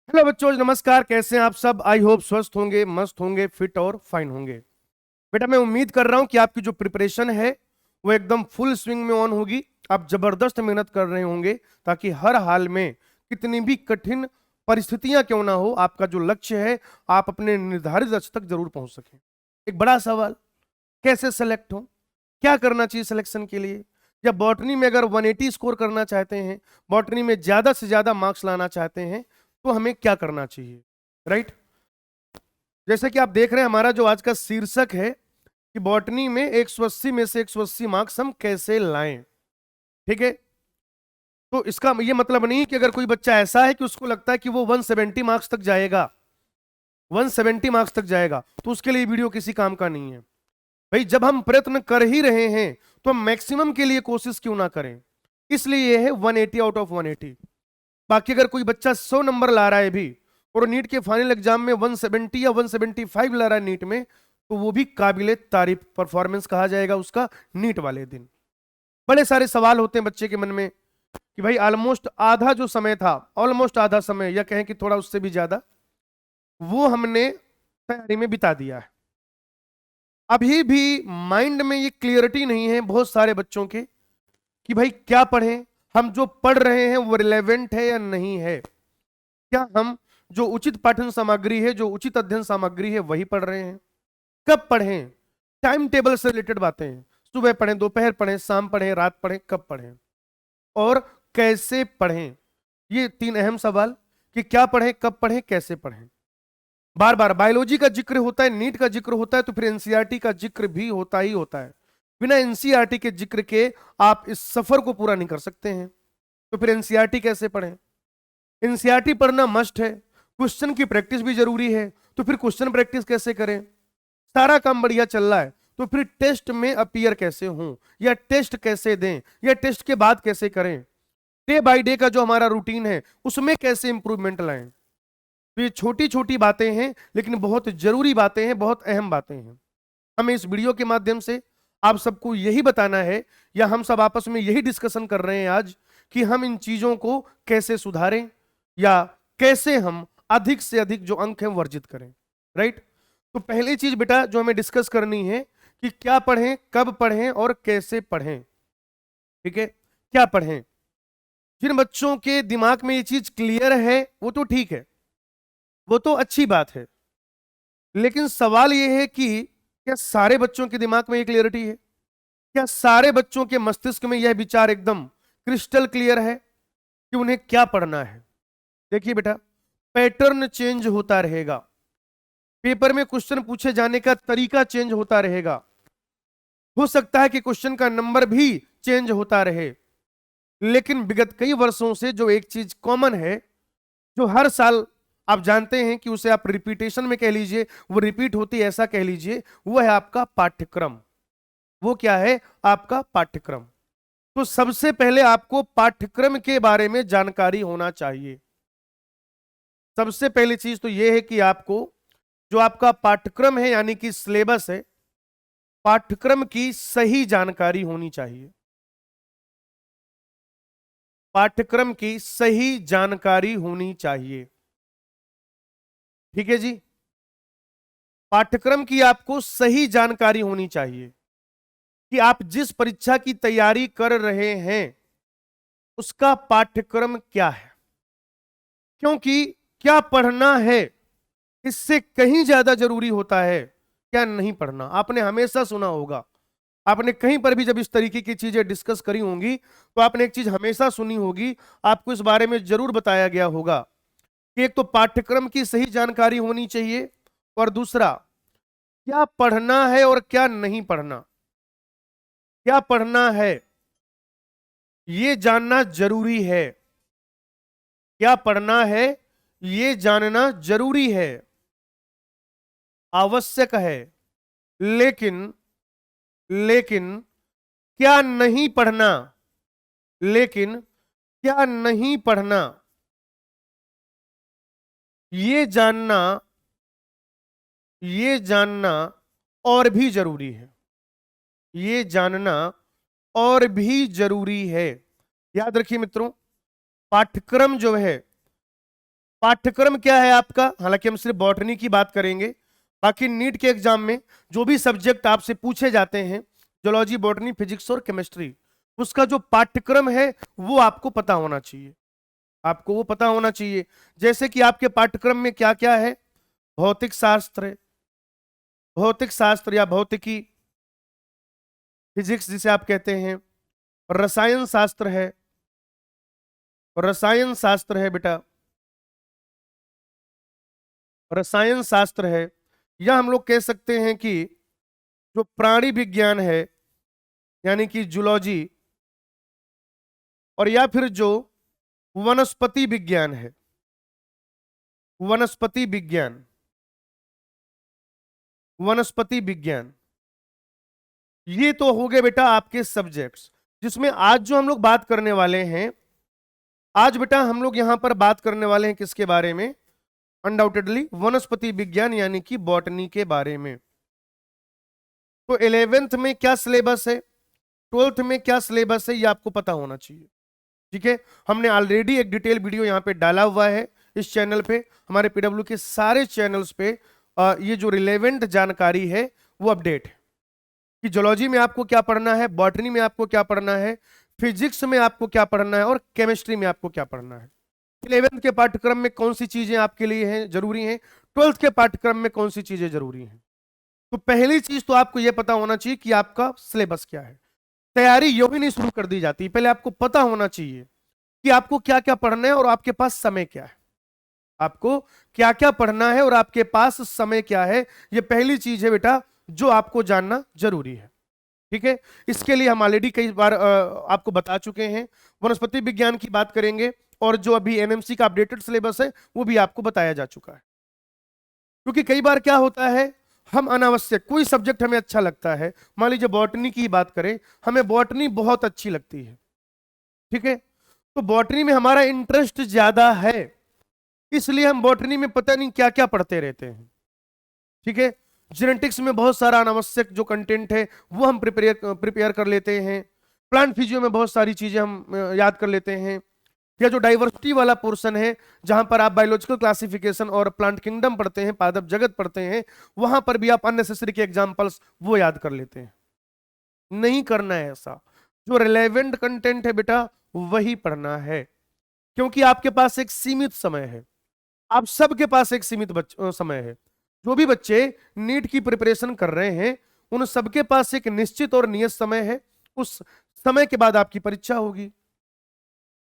Hello बच्चों, नमस्कार। कैसे हैं आप सब? आई होप स्वस्थ होंगे, मस्त होंगे, फिट और फाइन होंगे। बेटा, मैं उम्मीद कर रहा हूं कि आपकी जो प्रिपरेशन है वो एकदम फुल स्विंग में ऑन होगी। आप जबरदस्त मेहनत कर रहे होंगे ताकि हर हाल में, कितनी भी कठिन परिस्थितियां क्यों ना हो, आपका जो लक्ष्य है आप अपने निर्धारित लक्ष्य तक जरूर पहुंच सकें। एक बड़ा सवाल, कैसे सेलेक्ट हो? क्या करना चाहिए सिलेक्शन के लिए? या बॉटनी में अगर 180 स्कोर करना चाहते हैं, बॉटनी में ज्यादा से ज्यादा मार्क्स लाना चाहते हैं, तो हमें क्या करना चाहिए? राइट। जैसे कि आप देख रहे हैं, हमारा जो आज का शीर्षक है कि बॉटनी में 180 में से 180 मार्क्स हम कैसे लाएं। ठीक है। तो इसका ये मतलब नहीं कि अगर कोई बच्चा ऐसा है कि उसको लगता है कि वो 170 मार्क्स तक जाएगा, 170 मार्क्स तक जाएगा, तो उसके लिए वीडियो किसी काम का नहीं है। भाई, जब हम प्रयत्न कर ही रहे हैं तो हम मैक्सिमम के लिए कोशिश क्यों ना करें। इसलिए ये है 180 आउट ऑफ 180। बाकी अगर कोई बच्चा 100 नंबर ला रहा है भी और नीट के फाइनल एग्जाम में 170 या 175 ला रहा है नीट में, तो वो भी काबिले तारीफ परफॉर्मेंस कहा जाएगा उसका नीट वाले दिन। बड़े सारे सवाल होते हैं बच्चे के मन में कि भाई ऑलमोस्ट आधा जो समय था, ऑलमोस्ट आधा समय या कहें कि थोड़ा उससे भी ज्यादा, वो हमने तैयारी में बिता दिया है। अभी भी माइंड में ये क्लियरिटी नहीं है बहुत सारे बच्चों के कि भाई क्या पढ़ें, हम जो पढ़ रहे हैं वो रिलेवेंट है या नहीं है। क्या हम जो उचित पाठन सामग्री है, जो उचित अध्ययन सामग्री है, वही पढ़ रहे हैं? कब पढ़ें? टाइम टेबल से रिलेटेड बातें हैं। सुबह पढ़ें, दोपहर पढ़ें, शाम पढ़ें, रात पढ़ें, कब पढ़ें और कैसे पढ़ें? ये तीन अहम सवाल कि क्या पढ़ें, कब पढ़ें, कैसे पढ़ें। बार बार बायोलॉजी का जिक्र होता है, नीट का जिक्र होता है, तो फिर एनसीईआरटी का जिक्र भी होता ही होता है। बिना एनसीईआरटी के जिक्र के आप इस सफर को पूरा नहीं कर सकते हैं। तो फिर एनसीईआरटी कैसे पढ़ें? एनसीईआरटी पढ़ना मस्ट है। क्वेश्चन की प्रैक्टिस भी जरूरी है, तो फिर क्वेश्चन प्रैक्टिस कैसे करें? सारा काम बढ़िया चल रहा है, तो फिर टेस्ट में अपीयर कैसे हों, या टेस्ट कैसे दें, या टेस्ट के बाद कैसे करें? डे बाय डे का जो हमारा रूटीन है उसमें कैसे इंप्रूवमेंट लाएं? तो ये छोटी छोटी बातें हैं, लेकिन बहुत जरूरी बातें हैं, बहुत अहम बातें हैं। हमें इस वीडियो के माध्यम से आप सबको यही बताना है, या हम सब आपस में यही डिस्कशन कर रहे हैं आज, कि हम इन चीजों को कैसे सुधारें, या कैसे हम अधिक से अधिक जो अंक हैं वर्जित करें। राइट। तो पहली चीज बेटा जो हमें डिस्कस करनी है कि क्या पढ़ें, कब पढ़ें और कैसे पढ़ें। ठीक है। क्या पढ़ें? जिन बच्चों के दिमाग में ये चीज क्लियर है वो तो ठीक है, वो तो अच्छी बात है। लेकिन सवाल ये है कि क्या सारे बच्चों के दिमाग में ये क्लियरिटी है? क्या सारे बच्चों के मस्तिष्क में यह विचार एकदम क्रिस्टल क्लियर है कि उन्हें क्या पढ़ना है? देखिए बेटा, पैटर्न चेंज होता रहेगा, पेपर में क्वेश्चन पूछे जाने का तरीका चेंज होता रहेगा, हो सकता है कि क्वेश्चन का नंबर भी चेंज होता रहे। लेकिन विगत कई वर्षों से जो एक चीज कॉमन है, जो हर साल आप जानते हैं कि उसे आप रिपीटेशन में कह लीजिए, वो रिपीट होती है ऐसा कह लीजिए, वो है आपका पाठ्यक्रम। वो क्या है? आपका पाठ्यक्रम। तो सबसे पहले आपको पाठ्यक्रम के बारे में जानकारी होना चाहिए। सबसे पहली चीज तो यह है कि आपको जो आपका पाठ्यक्रम है यानी कि सिलेबस है, पाठ्यक्रम की सही जानकारी होनी चाहिए। पाठ्यक्रम की सही जानकारी होनी चाहिए। ठीक है जी। पाठ्यक्रम की आपको सही जानकारी होनी चाहिए कि आप जिस परीक्षा की तैयारी कर रहे हैं उसका पाठ्यक्रम क्या है। क्योंकि क्या पढ़ना है इससे कहीं ज्यादा जरूरी होता है क्या नहीं पढ़ना। आपने हमेशा सुना होगा, आपने कहीं पर भी जब इस तरीके की चीजें डिस्कस करी होंगी तो आपने एक चीज हमेशा सुनी होगी, आपको इस बारे में जरूर बताया गया होगा कि एक तो पाठ्यक्रम की सही जानकारी होनी चाहिए, और दूसरा क्या पढ़ना है और क्या नहीं पढ़ना। क्या पढ़ना है ये जानना जरूरी है, क्या पढ़ना है ये जानना जरूरी है, आवश्यक है। लेकिन लेकिन क्या नहीं पढ़ना, लेकिन क्या नहीं पढ़ना, ये जानना, ये जानना और भी जरूरी है। ये जानना और भी जरूरी है। याद रखिए मित्रों, पाठ्यक्रम जो है पाठ्यक्रम क्या है आपका, हालांकि हम सिर्फ बॉटनी की बात करेंगे, बाकी नीट के एग्जाम में जो भी सब्जेक्ट आपसे पूछे जाते हैं, जूलॉजी, बॉटनी, फिजिक्स और केमिस्ट्री, उसका जो पाठ्यक्रम है वो आपको पता होना चाहिए, आपको वो पता होना चाहिए। जैसे कि आपके पाठ्यक्रम में क्या क्या है, भौतिक शास्त्र है, भौतिक शास्त्र या भौतिकी, फिजिक्स जिसे आप कहते हैं, रसायन शास्त्र है, रसायन शास्त्र है बेटा, रसायन शास्त्र है, या हम लोग कह सकते हैं कि जो प्राणी विज्ञान है यानी कि जूलॉजी, और या फिर जो वनस्पति विज्ञान है, वनस्पति विज्ञान, वनस्पति विज्ञान, ये तो हो गए बेटा आपके सब्जेक्ट्स, जिसमें आज जो हम लोग बात करने वाले हैं, आज बेटा हम लोग यहां पर बात करने वाले हैं किसके बारे में, अनडाउटेडली वनस्पति विज्ञान यानी कि बॉटनी के बारे में। तो 11th में क्या सिलेबस है, 12th में क्या सिलेबस है, ये आपको पता होना चाहिए। ठीक है, हमने ऑलरेडी एक डिटेल वीडियो यहाँ पे डाला हुआ है इस चैनल पे, हमारे पीडब्ल्यू के सारे चैनल्स पे ये जो रिलेवेंट जानकारी है वो अपडेट है कि जूलॉजी में आपको क्या पढ़ना है, बॉटनी में आपको क्या पढ़ना है, फिजिक्स में आपको क्या पढ़ना है और केमिस्ट्री में आपको क्या पढ़ना है। 11th के पाठ्यक्रम में कौन सी चीजें आपके लिए हैं, जरूरी हैं, 12th के पाठ्यक्रम में कौन सी चीजें जरूरी हैं। तो पहली चीज तो आपको यह पता होना चाहिए कि आपका सिलेबस क्या है। तैयारी यूं ही नहीं शुरू कर दी जाती, पहले आपको पता होना चाहिए कि आपको क्या क्या पढ़ना है और आपके पास समय क्या है, आपको क्या क्या पढ़ना है और आपके पास समय क्या है, ये पहली चीज है बेटा जो आपको जानना जरूरी है। ठीक है, इसके लिए हम ऑलरेडी कई बार आपको बता चुके हैं, वनस्पति विज्ञान की बात करेंगे और जो अभी एनएमसी का अपडेटेड सिलेबस है वो भी आपको बताया जा चुका है। क्योंकि कई बार क्या होता है, हम अनावश्यक कोई सब्जेक्ट हमें अच्छा लगता है, मान लीजिए बॉटनी की बात करें, हमें बॉटनी बहुत अच्छी लगती है, ठीक है, तो बॉटनी में हमारा इंटरेस्ट ज्यादा है, इसलिए हम बॉटनी में पता नहीं क्या क्या पढ़ते रहते हैं। ठीक है, जेनेटिक्स में बहुत सारा अनावश्यक जो कंटेंट है वो हम प्रिपेयर कर लेते हैं, प्लांट फिजियो में बहुत सारी चीजें हम याद कर लेते हैं, या जो डाइवर्सिटी वाला पोर्शन है जहां पर आप बायोलॉजिकल क्लासिफिकेशन और प्लांट किंगडम पढ़ते हैं, पादप जगत पढ़ते हैं, वहां पर भी आप अननेसेसरी के एग्जांपल्स वो याद कर लेते हैं। नहीं करना है ऐसा, जो रिलेवेंट कंटेंट है बेटा वही पढ़ना है, क्योंकि आपके पास एक सीमित समय है, आप सबके पास एक सीमित समय है। जो भी बच्चे नीट की प्रिपरेशन कर रहे हैं उन सबके पास एक निश्चित और नियत समय है, उस समय के बाद आपकी परीक्षा होगी।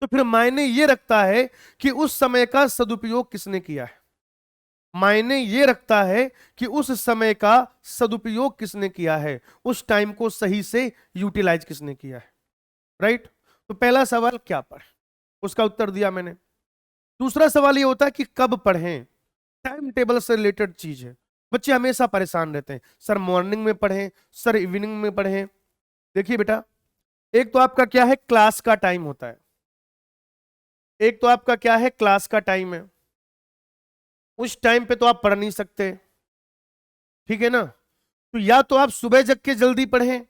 तो फिर मायने ये रखता है कि उस समय का सदुपयोग किसने किया है, मायने ये रखता है कि उस समय का सदुपयोग किसने किया है, उस टाइम को सही से यूटिलाइज किसने किया है। राइट, तो पहला सवाल क्या पढ़ें, उसका उत्तर दिया मैंने। दूसरा सवाल ये होता है कि कब पढ़ें, टाइम टेबल से रिलेटेड चीज है। बच्चे हमेशा परेशान रहते हैं, सर मॉर्निंग में पढ़ें, सर इवनिंग में पढ़ें। देखिए बेटा, एक तो आपका क्या है, क्लास का टाइम होता है, एक तो आपका क्या है, क्लास का टाइम है, उस टाइम पे तो आप पढ़ नहीं सकते, ठीक है ना, तो या तो आप सुबह जग के जल्दी पढ़ें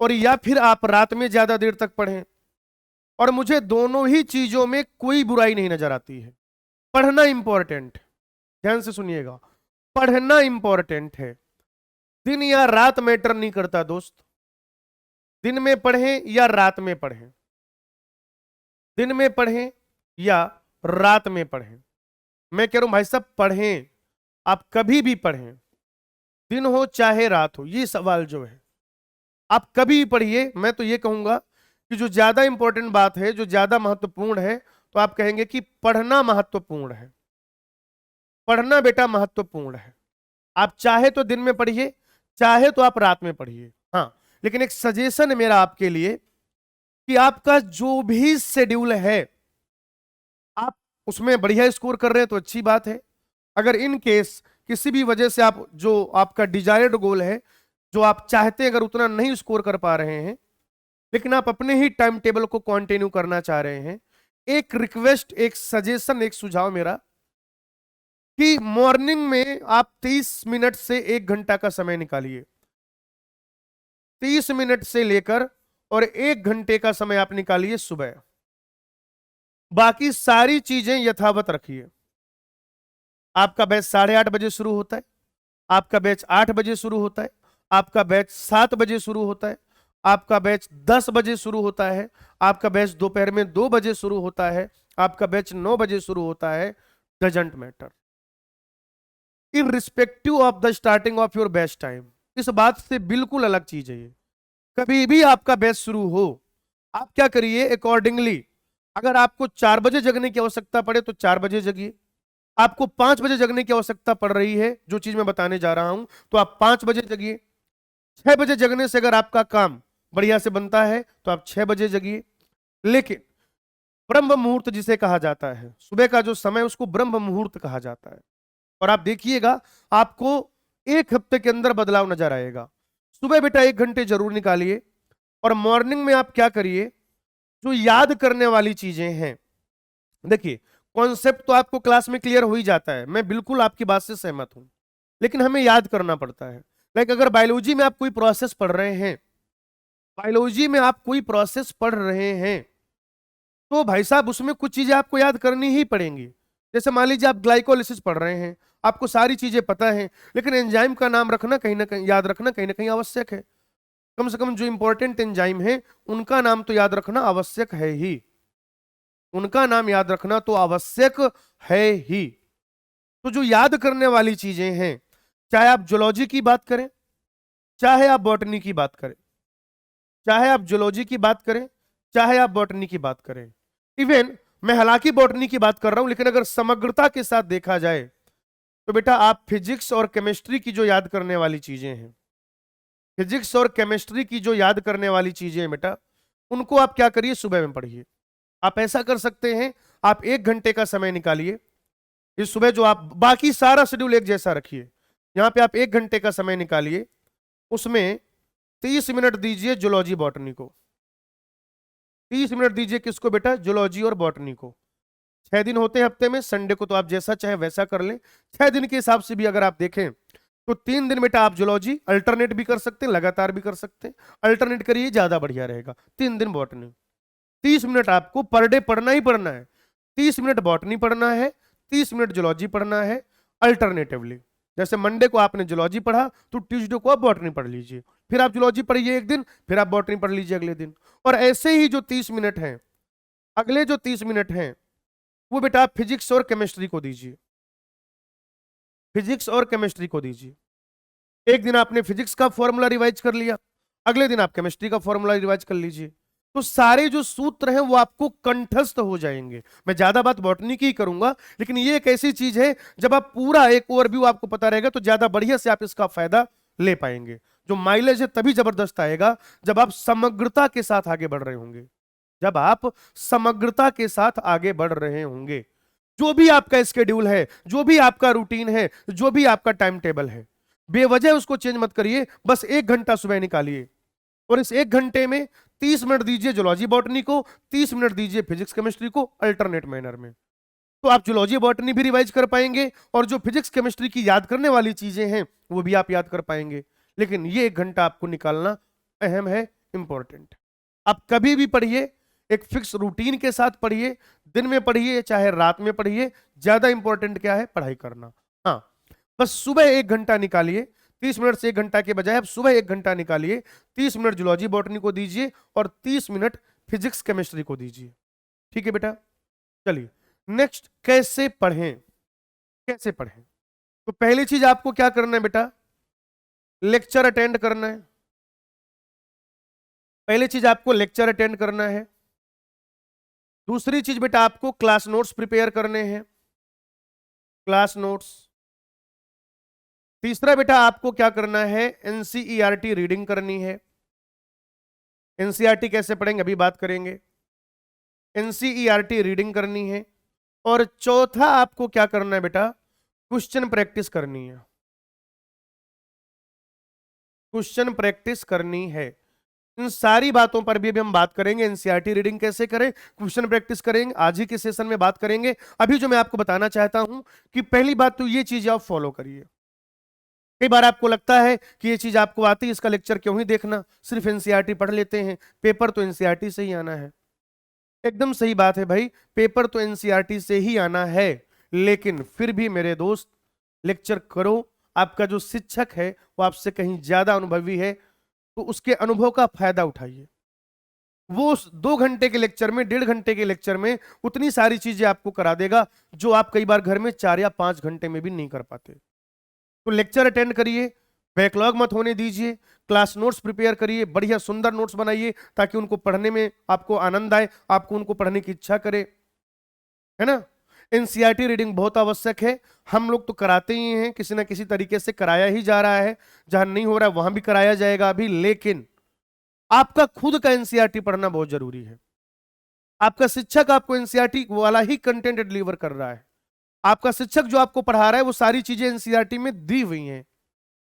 और या फिर आप रात में ज्यादा देर तक पढ़ें, और मुझे दोनों ही चीजों में कोई बुराई नहीं नजर आती है। पढ़ना इंपॉर्टेंट, ध्यान से सुनिएगा, पढ़ना इंपॉर्टेंट है, दिन या रात मैटर नहीं करता दोस्त, दिन में पढ़ें या रात में पढ़ें, दिन में पढ़ें या रात में पढ़ें, मैं कह रहा हूं भाई साहब पढ़ें, आप कभी भी पढ़ें, दिन हो चाहे रात हो, ये सवाल जो है आप कभी भी पढ़िए। मैं तो ये कहूंगा कि जो ज्यादा इंपॉर्टेंट बात है, जो ज्यादा महत्वपूर्ण है, तो आप कहेंगे कि पढ़ना महत्वपूर्ण है, पढ़ना बेटा महत्वपूर्ण है। आप चाहे तो दिन में पढ़िए, चाहे तो आप रात में पढ़िए, हाँ, लेकिन एक सजेशन है मेरा आपके लिए कि आपका जो भी शेड्यूल है, आप उसमें बढ़िया स्कोर कर रहे हैं तो अच्छी बात है। अगर इन केस किसी भी वजह से आप जो आपका डिजायर्ड गोल है, जो आप चाहते हैं, अगर उतना नहीं स्कोर कर पा रहे हैं, लेकिन आप अपने ही टाइम टेबल को कंटिन्यू करना चाह रहे हैं, एक रिक्वेस्ट, एक सजेशन, एक सुझाव मेरा कि मॉर्निंग में आप 30 मिनट से 1 घंटा का समय निकालिए, 30 मिनट से लेकर और 1 घंटे का समय आप निकालिए सुबह, बाकी सारी चीजें यथावत रखिए। आपका बैच 8:30 बजे शुरू होता है, आपका बैच 8 बजे शुरू होता है, आपका बैच 7 बजे शुरू होता है, आपका बैच 10 बजे शुरू होता है, आपका बैच दोपहर में 2 बजे शुरू होता है, आपका बैच 9 बजे शुरू होता है। Doesn't matter, irrespective of the starting of your batch time. इस बात से बिल्कुल अलग चीज है ये। कभी भी आपका बैच शुरू हो, आप क्या करिए अकॉर्डिंगली, अगर आपको 4 बजे जगने की आवश्यकता पड़े तो 4 बजे जगिए, आपको 5 बजे जगने की आवश्यकता पड़ रही है, जो चीज मैं बताने जा रहा हूं, तो आप 5 बजे जगिए। 6 बजे जगने से अगर आपका काम बढ़िया से बनता है तो आप 6 बजे जगिए। लेकिन ब्रह्म मुहूर्त जिसे कहा जाता है, सुबह का जो समय उसको ब्रह्म मुहूर्त कहा जाता है। और आप देखिएगा आपको 1 हफ्ते के अंदर बदलाव नजर आएगा। सुबह बेटा 1 घंटे जरूर निकालिए, और मॉर्निंग में आप क्या करिए, जो याद करने वाली चीजें हैं, देखिए कॉन्सेप्ट तो आपको क्लास में क्लियर हो ही जाता है, मैं बिल्कुल आपकी बात से सहमत हूं, लेकिन हमें याद करना पड़ता है। लाइक अगर बायोलॉजी में आप कोई प्रोसेस पढ़ रहे हैं, बायोलॉजी में आप कोई प्रोसेस पढ़ रहे हैं, तो भाई साहब उसमें कुछ चीजें आपको याद करनी ही पड़ेंगी। जैसे मान लीजिए आप ग्लाइकोलिसिस पढ़ रहे हैं, आपको सारी चीजें पता है, लेकिन एंजाइम का नाम रखना कहीं ना कहीं, याद रखना कहीं ना कहीं आवश्यक है। कम से कम जो इंपॉर्टेंट एंजाइम है उनका नाम तो याद रखना आवश्यक है ही, उनका नाम याद रखना तो आवश्यक है ही। तो जो याद करने वाली चीजें हैं, चाहे आप जूलॉजी की बात करें, चाहे आप बॉटनी की बात करें, चाहे आप जूलॉजी की बात करें, चाहे आप बॉटनी की बात करें, इवन मैं हालांकि बॉटनी की बात कर रहा हूं, लेकिन अगर समग्रता के साथ देखा जाए तो बेटा आप फिजिक्स और केमिस्ट्री की जो याद करने वाली चीजें हैं, फिजिक्स और केमिस्ट्री की जो याद करने वाली चीजें हैं बेटा, उनको आप क्या करिए, सुबह में पढ़िए। आप ऐसा कर सकते हैं, आप 1 घंटे का समय निकालिए इस सुबह, जो आप बाकी सारा शेड्यूल एक जैसा रखिए, यहां पे आप 1 घंटे का समय निकालिए, उसमें 30 मिनट दीजिए जूलॉजी बॉटनी को, 30 मिनट दीजिए किसको बेटा, जूलॉजी और बॉटनी को। 6 दिन होते हैं हफ्ते में, संडे को तो आप जैसा चाहे वैसा कर लें। 6 दिन के हिसाब से भी अगर आप देखें तो 3 दिन बेटा आप जूलॉजी अल्टरनेट भी कर सकते हैं, लगातार भी कर सकते हैं, अल्टरनेट करिए ज्यादा बढ़िया रहेगा। 3 दिन बॉटनी, 30 मिनट आपको पर डे पढ़ना ही पढ़ना है। 30 मिनट बॉटनी पढ़ना है, 30 मिनट जूलॉजी पढ़ना है अल्टरनेटिवली। जैसे मंडे को आपने जूलॉजी पढ़ा तो ट्यूसडे को आप बॉटनी पढ़ लीजिए, फिर आप जूलॉजी पढ़िए एक दिन, फिर आप बॉटनी पढ़ लीजिए अगले दिन। और ऐसे ही जो 30 मिनट हैं, अगले जो 30 मिनट हैं, वो बेटा आप फिजिक्स और केमिस्ट्री को दीजिए, फिजिक्स और केमिस्ट्री को दीजिए। एक दिन आपने फिजिक्स का फॉर्मूला रिवाइज कर लिया, अगले दिन आप केमिस्ट्री का फॉर्मूला रिवाइज कर लीजिए, तो सारे जो सूत्र हैं वो आपको कंठस्थ हो जाएंगे। मैं ज्यादा बात बॉटनी की ही करूंगा, लेकिन ये एक ऐसी चीज है जब आप पूरा एक ओवरव्यू आपको पता रहेगा तो ज्यादा बढ़िया से आप इसका फायदा ले पाएंगे। जो माइलेज है तभी जबरदस्त आएगा जब आप समग्रता के साथ आगे बढ़ रहे होंगे, जब आप समग्रता के साथ आगे बढ़ रहे होंगे। जो भी आपका स्केड्यूल है, जो भी आपका रूटीन है, जो भी आपका टाइम टेबल है, बेवजह उसको चेंज मत करिए। बस 1 घंटा सुबह निकालिए, और इस 1 घंटे में 30 मिनट दीजिए जूलॉजी बॉटनी को, 30 मिनट दीजिए फिजिक्स केमिस्ट्री को अल्टरनेट मैनर में। तो आप जूलॉजी बॉटनी भी रिवाइज कर पाएंगे, और जो फिजिक्स केमिस्ट्री की याद करने वाली चीजें हैं वो भी आप याद कर पाएंगे। लेकिन ये 1 घंटा आपको निकालना अहम है, इंपॉर्टेंट। आप कभी भी पढ़िए, एक फिक्स रूटीन के साथ पढ़िए, दिन में पढ़िए चाहे रात में पढ़िए, ज्यादा इंपॉर्टेंट क्या है, पढ़ाई करना। हाँ, बस सुबह 1 घंटा निकालिए, 30 मिनट से 1 घंटा के बजाय आप सुबह 1 घंटा निकालिए, 30 मिनट जूलॉजी बॉटनी को दीजिए और 30 मिनट फिजिक्स केमिस्ट्री को दीजिए। ठीक है बेटा, चलिए नेक्स्ट, कैसे पढ़ें, कैसे पढ़ें। तो पहली चीज आपको क्या करना है बेटा, लेक्चर अटेंड करना है। पहली चीज आपको लेक्चर अटेंड करना है। दूसरी चीज बेटा आपको क्लास नोट्स प्रिपेयर करने हैं, क्लास नोट्स। तीसरा बेटा आपको क्या करना है, एनसीईआरटी रीडिंग करनी है। एनसीईआरटी कैसे पढ़ेंगे अभी बात करेंगे, एनसीईआरटी रीडिंग करनी है। और चौथा आपको क्या करना है बेटा, क्वेश्चन प्रैक्टिस करनी है, क्वेश्चन प्रैक्टिस करनी है। इन सारी बातों पर भी अभी हम बात करेंगे। एनसीईआरटी रीडिंग कैसे करें, क्वेश्चन प्रैक्टिस करेंगे, आज ही के सेशन में बात करेंगे। अभी जो मैं आपको बताना चाहता हूं कि पहली बात तो ये चीज आप फॉलो करिए। कई बार आपको लगता है कि ये चीज आपको आती है, इसका लेक्चर क्यों ही देखना, सिर्फ एनसीईआरटी पढ़ लेते हैं, पेपर तो एनसीईआरटी से ही आना है। एकदम सही बात है भाई, पेपर तो एनसीईआरटी से ही आना है, लेकिन फिर भी मेरे दोस्त लेक्चर करो। आपका जो शिक्षक है वो आपसे कहीं ज्यादा अनुभवी है, तो उसके अनुभव का फायदा उठाइए। वो उस 2 घंटे के लेक्चर में, 1.5 घंटे के लेक्चर में उतनी सारी चीजें आपको करा देगा जो आप कई बार घर में 4 या 5 घंटे में भी नहीं कर पाते। तो लेक्चर अटेंड करिए, बैकलॉग मत होने दीजिए, क्लास नोट्स प्रिपेयर करिए, बढ़िया सुंदर नोट्स बनाइए ताकि उनको पढ़ने में आपको आनंद आए, आपको उनको पढ़ने की इच्छा करे, है ना। एनसीईआरटी रीडिंग बहुत आवश्यक है। हम लोग तो कराते ही हैं, किसी ना किसी तरीके से कराया ही जा रहा है, जहां नहीं हो रहा है वहां भी कराया जाएगा अभी, लेकिन आपका खुद का एनसीईआरटी पढ़ना बहुत जरूरी है। आपका शिक्षक आपको एनसीईआरटी वाला ही कंटेंट डिलीवर कर रहा है, आपका शिक्षक जो आपको पढ़ा रहा है वो सारी चीजें एनसीईआरटी में दी हुई हैं,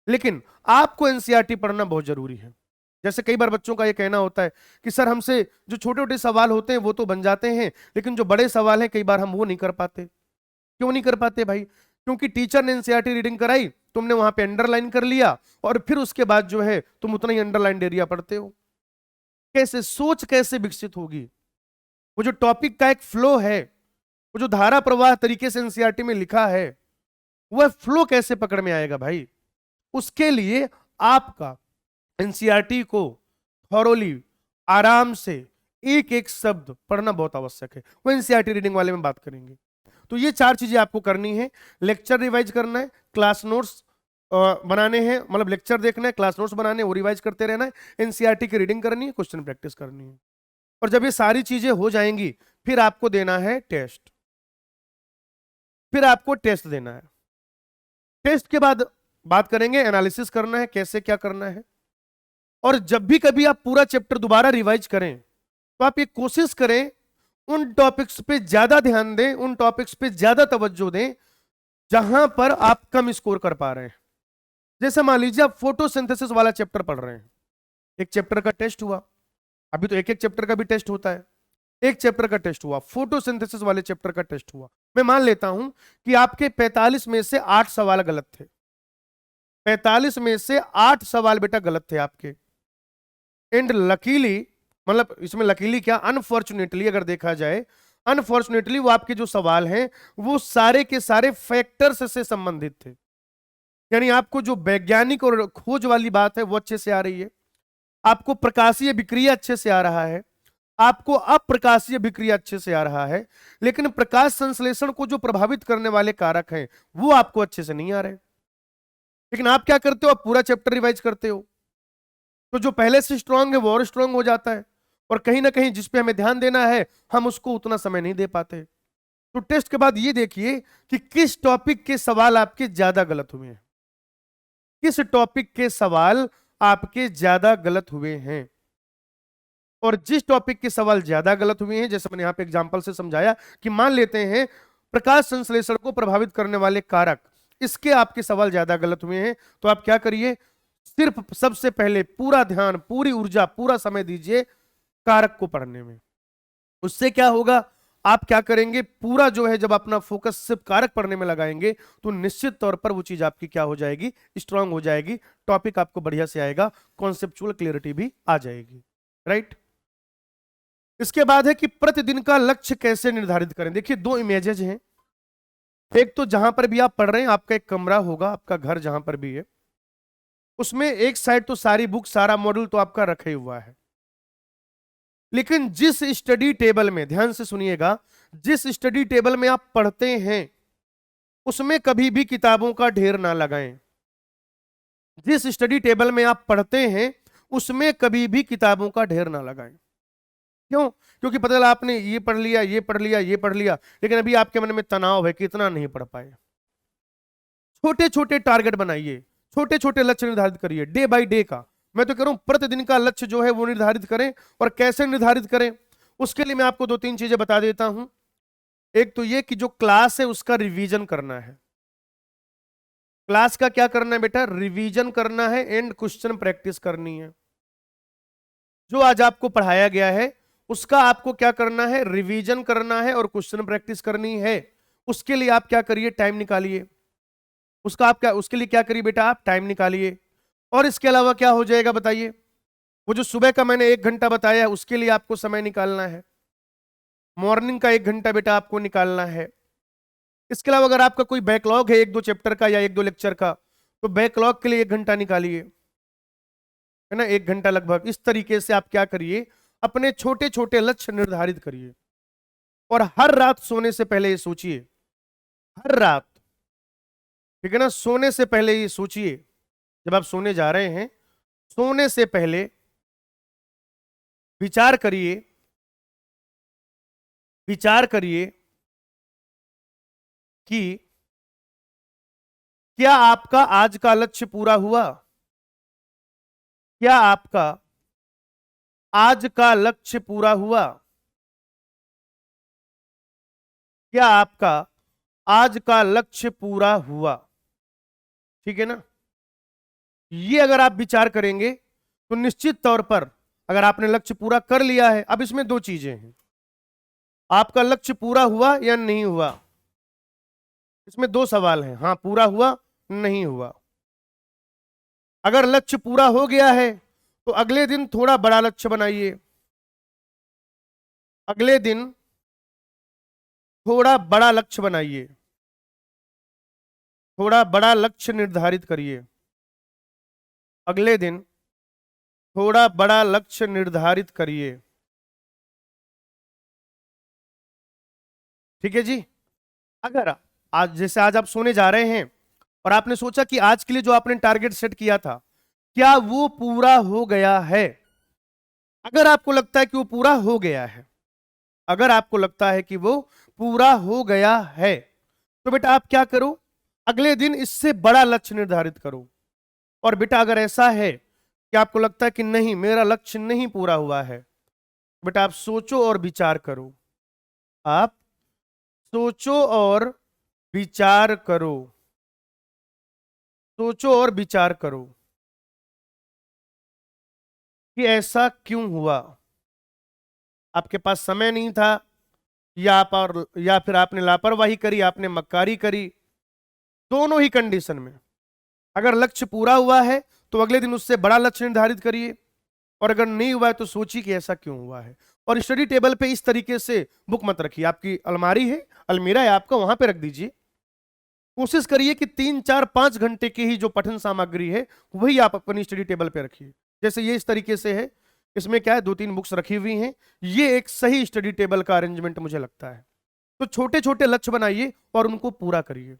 लेकिन आपको एनसीईआरटी पढ़ना बहुत जरूरी है। जैसे कई बार बच्चों का ये कहना होता है कि सर हमसे जो छोटे छोटे सवाल होते हैं वो तो बन जाते हैं, लेकिन जो बड़े सवाल हैं कई बार हम वो नहीं कर पाते। क्यों नहीं कर पाते भाई? क्योंकि टीचर ने एनसीईआरटी रीडिंग कराई, तुमने वहां पे अंडरलाइन कर लिया और फिर उसके बाद जो है तुम उतना ही अंडरलाइन एरिया पढ़ते हो। कैसे सोच कैसे विकसित होगी? वो जो टॉपिक का एक फ्लो है, वो जो धारा प्रवाह तरीके से एनसीईआरटी में लिखा है, वह फ्लो कैसे पकड़ में आएगा भाई? उसके लिए आपका एनसीईआरटी को थॉरोली, आराम से एक एक शब्द पढ़ना बहुत आवश्यक है। वो एनसीईआरटी रीडिंग वाले में बात करेंगे। तो ये 4 चीजें आपको करनी है। लेक्चर रिवाइज करना है, क्लास नोट्स बनाने हैं, मतलब लेक्चर देखना है, क्लास नोट्स बनाने हैं, वो रिवाइज करते रहना है, एनसीईआरटी की रीडिंग करनी है, क्वेश्चन प्रैक्टिस करनी है। और जब ये सारी चीजें हो जाएंगी फिर आपको देना है टेस्ट। फिर आपको टेस्ट देना है। टेस्ट के बाद बात करेंगे एनालिसिस करना है, कैसे क्या करना है। और जब भी कभी आप पूरा चैप्टर दोबारा रिवाइज करें तो आप ये कोशिश करें उन टॉपिक्स पे ज्यादा ध्यान दें, उन टॉपिक्स पे ज्यादा तवज्जो दें जहां पर आप कम स्कोर कर पा रहे हैं। जैसे मान लीजिए आप फोटोसिंथेसिस वाला चैप्टर पढ़ रहे हैं, एक चैप्टर का टेस्ट हुआ, अभी तो एक एक चैप्टर का भी टेस्ट होता है, एक चैप्टर का टेस्ट हुआ, फोटोसिंथेसिस वाले चैप्टर का टेस्ट हुआ। मैं मान लेता हूं कि आपके 45 में से 8 सवाल गलत थे, 45 में से 8 सवाल बेटा गलत थे आपके। एंड लकीली, मतलब इसमें लकीली क्या, अनफॉर्चुनेटली अगर देखा जाए, अनफॉर्चुनेटली वो आपके जो सवाल हैं वो सारे के सारे फैक्टर्स से संबंधित थे। यानी आपको जो वैज्ञानिक और खोज वाली बात है वो अच्छे से आ रही है, आपको प्रकाशीय विक्रिया अच्छे से आ रहा है, आपको अप्रकाशीय विक्रिया अच्छे से आ रहा है, लेकिन प्रकाश संश्लेषण को जो प्रभावित करने वाले कारक हैं वो आपको अच्छे से नहीं आ रहे। लेकिन आप क्या करते हो, आप पूरा चैप्टर रिवाइज करते हो, तो जो पहले से स्ट्रांग है वो और स्ट्रांग हो जाता है, और कहीं ना कहीं जिस पे हमें ध्यान देना है हम उसको उतना समय नहीं दे पाते। तो टेस्ट के बाद ये देखिए कि किस टॉपिक के सवाल आपके ज्यादा गलत हुए हैं, किस टॉपिक के सवाल आपके ज्यादा गलत हुए हैं। और जिस टॉपिक के सवाल ज्यादा गलत हुए हैं, जैसे मैंने यहां पे एग्जांपल से समझाया कि मान लेते हैं प्रकाश संश्लेषण को प्रभावित करने वाले कारक, इसके आपके सवाल ज्यादा गलत हुए हैं, तो आप क्या करिए, सिर्फ सबसे पहले पूरा ध्यान, पूरी ऊर्जा, पूरा समय दीजिए कारक को पढ़ने में। उससे क्या होगा, आप क्या करेंगे, पूरा जो है जब अपना फोकस सिर्फ कारक पढ़ने में लगाएंगे तो निश्चित तौर पर वो चीज आपकी क्या हो जाएगी, स्ट्रांग हो जाएगी, टॉपिक आपको बढ़िया से आएगा, कॉन्सेप्चुअल क्लियरिटी भी आ जाएगी, राइट। इसके बाद है कि प्रतिदिन का लक्ष्य कैसे निर्धारित करें। देखिए 2 इमेजेज हैं, एक तो जहां पर भी आप पढ़ रहे हैं आपका एक कमरा होगा, आपका घर जहां पर भी है, उसमें एक साइड तो सारी बुक, सारा मॉड्यूल तो आपका रखे हुआ है, लेकिन जिस स्टडी टेबल में, ध्यान से सुनिएगा, जिस स्टडी टेबल में आप पढ़ते हैं उसमें कभी भी किताबों का ढेर ना लगाएं। जिस स्टडी टेबल में आप पढ़ते हैं उसमें कभी भी किताबों का ढेर ना लगाएं। क्यों? क्योंकि पता चला आपने ये पढ़ लिया, ये पढ़ लिया, ये पढ़ लिया, लेकिन अभी आपके मन में तनाव है कि इतना नहीं पढ़ पाए। छोटे छोटे टारगेट बनाइए, छोटे छोटे लक्ष्य निर्धारित करिए, डे बाय डे का। मैं तो कह रहा हूं प्रतिदिन का लक्ष्य जो है वो निर्धारित करें। और कैसे निर्धारित करें, उसके लिए मैं आपको 2-3 चीजें बता देता हूं। एक तो ये कि जो क्लास है उसका रिवीजन करना है। क्लास का क्या करना है बेटा, रिवीजन करना है एंड क्वेश्चन प्रैक्टिस करनी है। जो आज आपको पढ़ाया गया है उसका आपको क्या करना है, रिवीजन करना है और क्वेश्चन प्रैक्टिस करनी है। उसके लिए आप क्या करिए, टाइम निकालिए। उसके लिए क्या करिए बेटा, आप टाइम निकालिए। और इसके अलावा क्या हो जाएगा बताइए, वो जो सुबह का मैंने 1 घंटा बताया है उसके लिए आपको समय निकालना है। मॉर्निंग का 1 घंटा बेटा आपको निकालना है। इसके अलावा अगर आपका कोई बैकलॉग है 1-2 चैप्टर का या 1-2 लेक्चर का, तो बैकलॉग के लिए 1 घंटा निकालिए, है ना, 1 घंटा लगभग। इस तरीके से आप क्या करिए, अपने छोटे छोटे लक्ष्य निर्धारित करिए और हर रात सोने से पहले ये सोचिए, हर रात, ठीक है ना, सोने से पहले ये सोचिए, जब आप सोने जा रहे हैं, सोने से पहले विचार करिए, विचार करिए कि क्या आपका आज का लक्ष्य पूरा हुआ, क्या आपका आज का लक्ष्य पूरा हुआ, क्या आपका आज का लक्ष्य पूरा हुआ, ठीक है ना। ये अगर आप विचार करेंगे तो निश्चित तौर पर अगर आपने लक्ष्य पूरा कर लिया है, अब इसमें 2 चीजें हैं, आपका लक्ष्य पूरा हुआ या नहीं हुआ, इसमें 2 सवाल हैं, हाँ पूरा हुआ नहीं हुआ। अगर लक्ष्य पूरा हो गया है तो अगले दिन थोड़ा बड़ा लक्ष्य बनाइए, अगले दिन थोड़ा बड़ा लक्ष्य बनाइए, थोड़ा बड़ा लक्ष्य निर्धारित करिए, अगले दिन थोड़ा बड़ा लक्ष्य निर्धारित करिए, ठीक है जी। अगर आज, जैसे आज आप सोने जा रहे हैं और आपने सोचा कि आज के लिए जो आपने टारगेट सेट किया था, क्या वो पूरा हो गया है, अगर आपको लगता है कि वो पूरा हो गया है, अगर आपको लगता है कि वो पूरा हो गया है, तो बेटा आप क्या करो, अगले दिन इससे बड़ा लक्ष्य निर्धारित करो। और बेटा अगर ऐसा है कि आपको लगता है कि नहीं मेरा लक्ष्य नहीं पूरा हुआ है, तो बेटा आप सोचो और विचार करो, आप सोचो और विचार करो, सोचो और विचार करो कि ऐसा क्यों हुआ, आपके पास समय नहीं था, या फिर आपने लापरवाही करी, आपने मक्कारी करी, दोनों ही कंडीशन में अगर लक्ष्य पूरा हुआ है तो अगले दिन उससे बड़ा लक्ष्य निर्धारित करिए, और अगर नहीं हुआ है तो सोचिए कि ऐसा क्यों हुआ है। और स्टडी टेबल पे इस तरीके से बुक मत रखिए, आपकी अलमारी है, अलमीरा है आपका, वहां पे रख दीजिए। कोशिश करिए कि 3-4-5 घंटे की ही जो पठन सामग्री है वही आप अपनी स्टडी टेबल पे रखिए। जैसे ये इस तरीके से है, इसमें क्या है 2-3 बुक्स रखी हुई हैं, ये एक सही स्टडी टेबल का अरेंजमेंट मुझे लगता है। तो छोटे छोटे लक्ष्य बनाइए और उनको पूरा करिए,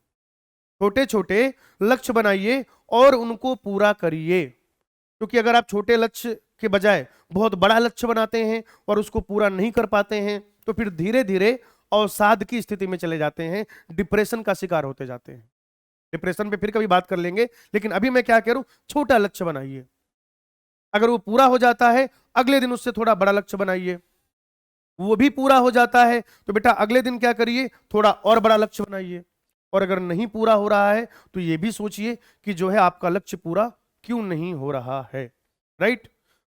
छोटे छोटे लक्ष्य बनाइए और उनको पूरा करिए, क्योंकि अगर आप छोटे लक्ष्य के बजाय बहुत बड़ा लक्ष्य बनाते हैं और उसको पूरा नहीं कर पाते हैं, तो फिर धीरे धीरे अवसाद की स्थिति में चले जाते हैं, डिप्रेशन का शिकार होते जाते हैं। डिप्रेशन पे फिर कभी बात कर लेंगे, लेकिन अभी मैं क्या कह रहा हूं, छोटा लक्ष्य बनाइए, अगर वो पूरा हो जाता है अगले दिन उससे थोड़ा बड़ा लक्ष्य बनाइए, वो भी पूरा हो जाता है तो बेटा अगले दिन क्या करिए, थोड़ा और बड़ा लक्ष्य बनाइए। और अगर नहीं पूरा हो रहा है तो ये भी सोचिए कि जो है आपका लक्ष्य पूरा क्यों नहीं हो रहा है, राइट,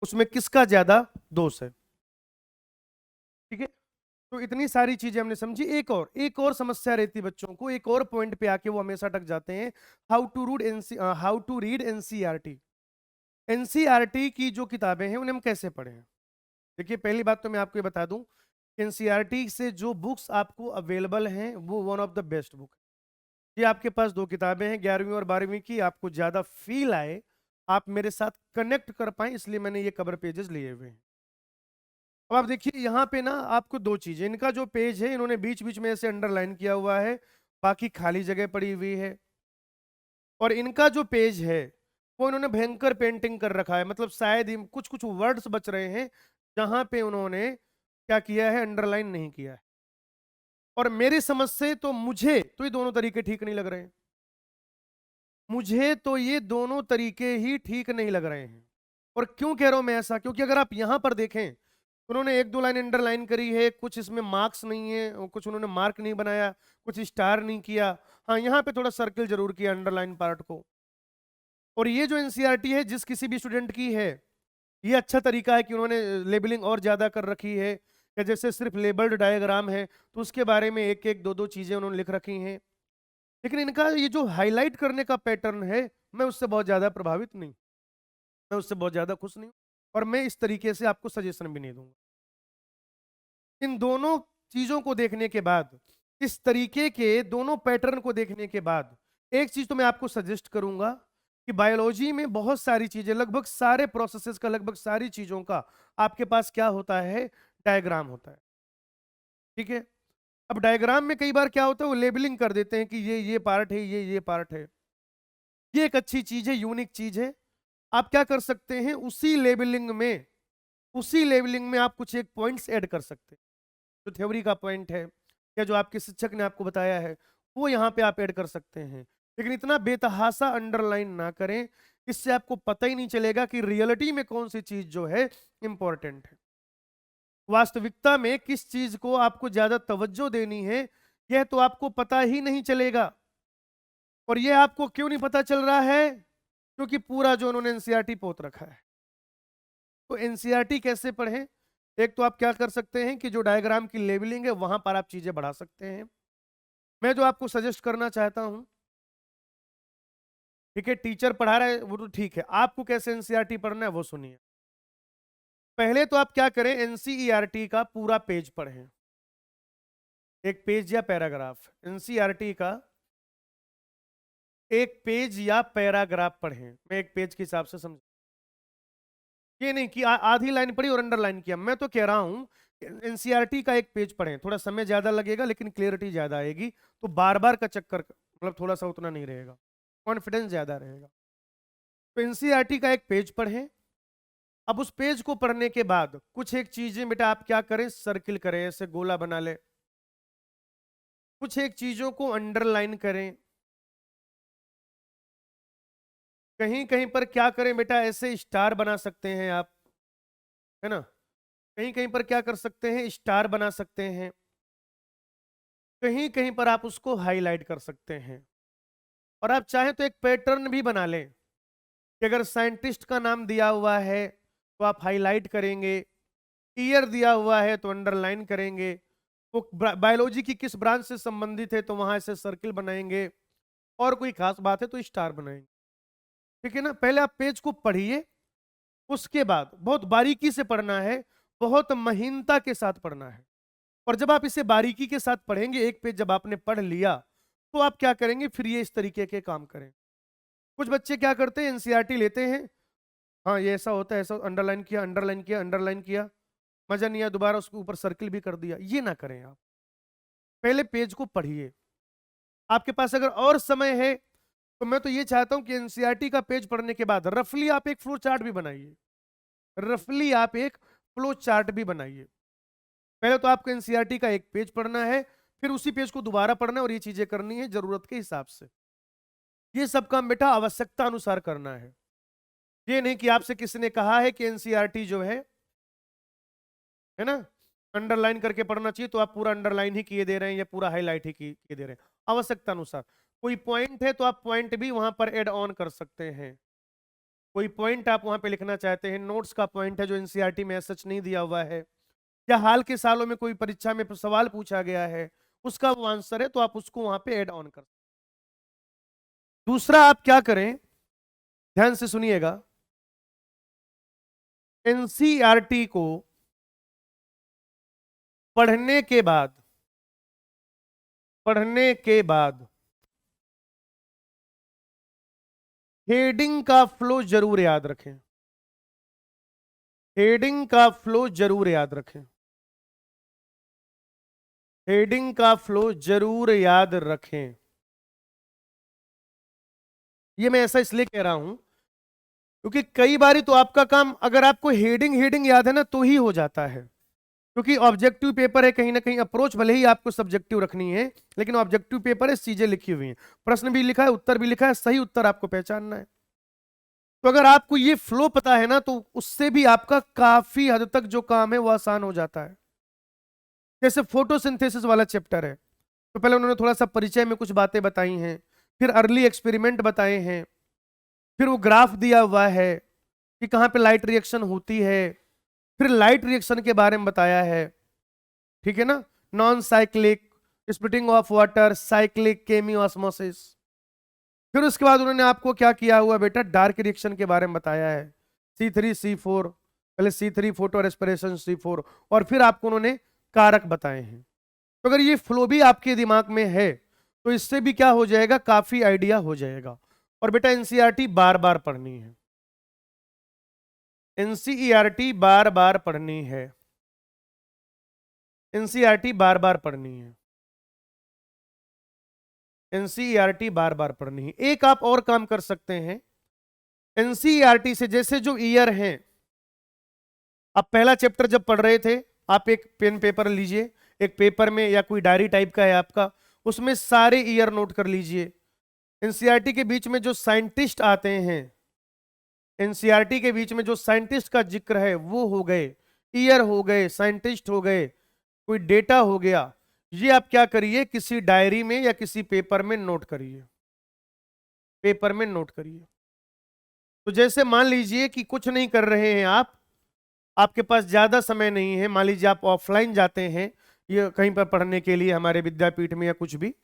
उसमें किसका ज्यादा दोष है, ठीक है। तो इतनी सारी चीजें हमने समझी। एक और समस्या रहती है बच्चों को, एक और पॉइंट पे आके वो हमेशा अटक जाते हैं, how to read NCERT. NCERT की जो किताबें हैं उन्हें हम कैसे पढ़ें। देखिए पहली बात तो मैं आपको ये बता दूं, एनसीईआरटी से जो बुक्स आपको अवेलेबल हैं वो one of the best book. ये आपके पास 2 किताबें हैं, 11वीं और 12वीं की, आपको ज्यादा फील आए, आप मेरे साथ कनेक्ट कर पाए, इसलिए मैंने ये कवर पेजेस लिए हुए हैं। अब आप देखिए यहाँ पे ना आपको 2 चीजें, इनका जो पेज है इन्होंने बीच बीच में ऐसे अंडरलाइन किया हुआ है, बाकी खाली जगह पड़ी हुई है, और इनका जो पेज है वो इन्होंने भयंकर पेंटिंग कर रखा है, मतलब शायद ही कुछ कुछ वर्ड्स बच रहे हैं जहां पे उन्होंने क्या किया है, अंडरलाइन नहीं किया है। और मेरी समझ से तो मुझे तो ये दोनों तरीके ठीक नहीं लग रहे हैं, मुझे तो ये दोनों तरीके ही ठीक नहीं लग रहे हैं। और क्यों कह रहा हूं मैं ऐसा, क्योंकि अगर आप यहां पर देखें, उन्होंने 1-2 लाइन अंडरलाइन करी है, कुछ इसमें मार्क्स नहीं है, और कुछ उन्होंने मार्क नहीं बनाया, कुछ स्टार नहीं किया, हाँ यहाँ पे थोड़ा सर्किल जरूर किया अंडरलाइन पार्ट को। और ये जो एनसीईआरटी है जिस किसी भी स्टूडेंट की है, ये अच्छा तरीका है कि उन्होंने लेबलिंग और ज्यादा कर रखी है, या जैसे सिर्फ लेबल्ड डायग्राम है तो उसके बारे में एक एक दो दो चीजें उन्होंने लिख रखी हैं। लेकिन इनका ये जो हाईलाइट करने का पैटर्न है, मैं उससे बहुत ज्यादा प्रभावित नहीं, मैं उससे बहुत ज्यादा खुश नहीं हूं, और मैं इस तरीके से आपको सजेशन भी नहीं दूंगा। इन दोनों चीजों को देखने के बाद इस तरीके के दोनों पैटर्न को देखने के बाद एक चीज तो मैं आपको सजेस्ट करूंगा कि बायोलॉजी में बहुत सारी चीजें, लगभग सारे प्रोसेसेस का, लगभग सारी चीजों का आपके पास क्या होता है, डायग्राम होता है। ठीक है। अब डायग्राम में कई बार क्या होता है, वो लेबलिंग कर देते हैं कि ये पार्ट है, ये पार्ट है। ये एक अच्छी चीज है, यूनिक चीज है। आप क्या कर सकते हैं, उसी लेबलिंग में आप कुछ एक पॉइंट्स ऐड कर सकते हैं। जो थ्योरी का पॉइंट है या जो आपके शिक्षक ने आपको बताया है, वो यहाँ पे आप ऐड कर सकते हैं। लेकिन इतना बेतहासा अंडरलाइन ना करें, इससे आपको पता ही नहीं चलेगा कि रियलिटी में कौन सी चीज जो है इंपॉर्टेंट है, वास्तविकता में किस चीज को आपको ज्यादा तवज्जो देनी है, यह तो आपको पता ही नहीं चलेगा। और यह आपको क्यों नहीं पता चल रहा है, क्योंकि पूरा जो उन्होंने एनसीईआरटी पोत रखा है। तो एनसीईआरटी कैसे पढ़ें? एक तो आप क्या कर सकते हैं कि जो डायग्राम की लेबलिंग है वहां पर आप चीजें बढ़ा सकते हैं। मैं जो आपको सजेस्ट करना चाहता हूं, ठीक है, टीचर पढ़ा रहा है वो तो ठीक है, आपको कैसे एनसीईआरटी पढ़ना है वो सुनिए। पहले तो आप क्या करें, एनसीईआरटी का पूरा पेज पढ़ें, एक पेज या पैराग्राफ, एनसीईआरटी का एक पेज या पैराग्राफ पढ़ें। मैं एक पेज के हिसाब से समझ, ये नहीं कि आधी लाइन पढ़ी और अंडरलाइन किया। मैं तो कह रहा हूं एनसीईआरटी का एक पेज पढ़ें, थोड़ा समय ज्यादा लगेगा लेकिन क्लियरिटी ज्यादा आएगी। तो बार बार का चक्कर मतलब थोड़ा सा उतना नहीं रहेगा, कॉन्फिडेंस ज्यादा रहेगा। तो एनसीईआरटी का एक पेज पढ़ें। अब उस पेज को पढ़ने के बाद कुछ एक चीजें बेटा आप क्या करें, सर्किल करें, ऐसे गोला बना ले। कुछ एक चीजों को अंडरलाइन करें। कहीं कहीं पर क्या करें बेटा, ऐसे स्टार बना सकते हैं आप, है ना। कहीं कहीं पर क्या कर सकते हैं, स्टार बना सकते हैं। कहीं कहीं पर आप उसको हाईलाइट कर सकते हैं। और आप चाहें तो एक पैटर्न भी बना लें कि अगर साइंटिस्ट का नाम दिया हुआ है तो आप हाईलाइट करेंगे, ईयर दिया हुआ है तो अंडरलाइन करेंगे, वो बायोलॉजी की किस ब्रांच से संबंधित है तो वहां ऐसे सर्किल बनाएंगे, और कोई खास बात है तो स्टार बनाएंगे। ठीक है ना। पहले आप पेज को पढ़िए, उसके बाद बहुत बारीकी से पढ़ना है, बहुत महीनता के साथ पढ़ना है। और जब आप इसे बारीकी के साथ पढ़ेंगे, एक पेज जब आपने पढ़ लिया तो आप क्या करेंगे, फिर ये इस तरीके के काम करें। कुछ बच्चे क्या करते हैं, एनसीईआरटी लेते हैं, हाँ ये ऐसा होता है, ऐसा अंडरलाइन किया, अंडरलाइन किया, अंडरलाइन किया, मजा नहीं आया, दोबारा उसके ऊपर सर्किल भी कर दिया। ये ना करें आप, पहले पेज को पढ़िए। आपके पास अगर और समय है तो मैं तो ये चाहता हूं कि एनसीईआरटी का पेज पढ़ने के बाद रफली आप एक फ्लो चार्ट भी बनाइए, रफली आप एक फ्लो चार्ट भी बनाइए। पहले तो आपको एनसीईआरटी का एक पेज पढ़ना है, फिर उसी पेज को दोबारा पढ़ना है, और ये चीजें करनी है जरूरत के हिसाब से। ये सब काम बेटा आवश्यकता अनुसार करना है। ये नहीं कि आपसे किसी ने कहा है कि एनसीईआरटी जो है ना, अंडरलाइन करके पढ़ना चाहिए, तो आप पूरा अंडरलाइन ही किए दे रहे हैं या पूरा हाईलाइट ही किए दे रहे हैं। आवश्यकता अनुसार कोई पॉइंट है तो आप पॉइंट भी वहां पर ऐड ऑन कर सकते हैं। कोई पॉइंट आप वहां पे लिखना चाहते हैं, नोट्स का पॉइंट है जो एनसीईआरटी में सच नहीं दिया हुआ है, या हाल के सालों में कोई परीक्षा में सवाल पूछा गया है उसका वो आंसर है, तो आप उसको वहां पे ऐड ऑन कर। दूसरा आप क्या करें, ध्यान से सुनिएगा, एनसीईआरटी को पढ़ने के बाद हेडिंग का फ्लो जरूर याद रखें। हेडिंग का फ्लो जरूर याद रखें। हेडिंग का फ्लो जरूर याद रखें। ये मैं ऐसा इसलिए कह रहा हूं क्योंकि कई बार तो आपका काम, अगर आपको हेडिंग हेडिंग याद है ना तो ही हो जाता है, क्योंकि ऑब्जेक्टिव पेपर है, कहीं ना कहीं अप्रोच भले ही आपको सब्जेक्टिव रखनी है, लेकिन ऑब्जेक्टिव पेपर है, चीजें लिखी हुई हैं, प्रश्न भी लिखा है, उत्तर भी लिखा है, सही उत्तर आपको पहचानना है। तो अगर आपको ये फ्लो पता है ना तो उससे भी आपका काफी हद तक जो काम है वो आसान हो जाता है। जैसे फोटोसिंथेसिस वाला चैप्टर है, तो पहले उन्होंने थोड़ा सा परिचय में कुछ बातें बताई हैं, फिर अर्ली एक्सपेरिमेंट बताए हैं, फिर वो ग्राफ दिया हुआ है कि कहाँ पे लाइट रिएक्शन होती है, फिर लाइट रिएक्शन के बारे में बताया है। ठीक है ना। Non cyclic, splitting of water, cyclic, chemiosmosis. फिर उसके बाद उन्होंने आपको क्या किया हुआ बेटा, डार्क रिएक्शन के बारे में बताया है, C3C4, पहले C3 फोटो रेस्पिरेशन C4, और फिर आपको उन्होंने कारक बताए हैं। तो अगर ये फ्लो भी आपके दिमाग में है तो इससे भी क्या हो जाएगा, काफी आइडिया हो जाएगा। और बेटा एनसीईआरटी बार बार पढ़नी है, एनसीईआरटी बार बार पढ़नी है, एनसीईआरटी बार बार पढ़नी है, एनसीईआरटी बार बार पढ़नी है। एक आप और काम कर सकते हैं, एनसीईआरटी से जैसे जो ईयर हैं, आप पहला चैप्टर जब पढ़ रहे थे, आप एक पेन पेपर लीजिए, एक पेपर में या कोई डायरी टाइप का है आपका, उसमें सारे ईयर नोट कर लीजिए। एनसीईआरटी के बीच में जो साइंटिस्ट आते हैं, एनसीईआरटी के बीच में जो साइंटिस्ट का जिक्र है वो हो गए, ईयर हो गए, साइंटिस्ट हो गए, कोई डेटा हो गया, ये आप क्या करिए, किसी डायरी में या किसी पेपर में नोट करिए, पेपर में नोट करिए। तो जैसे मान लीजिए कि कुछ नहीं कर रहे हैं आप, आपके पास ज्यादा समय नहीं है, मान लीजिए आप ऑफलाइन जाते हैं ये कहीं पर पढ़ने के लिए हमारे विद्यापीठ में या कुछ भी,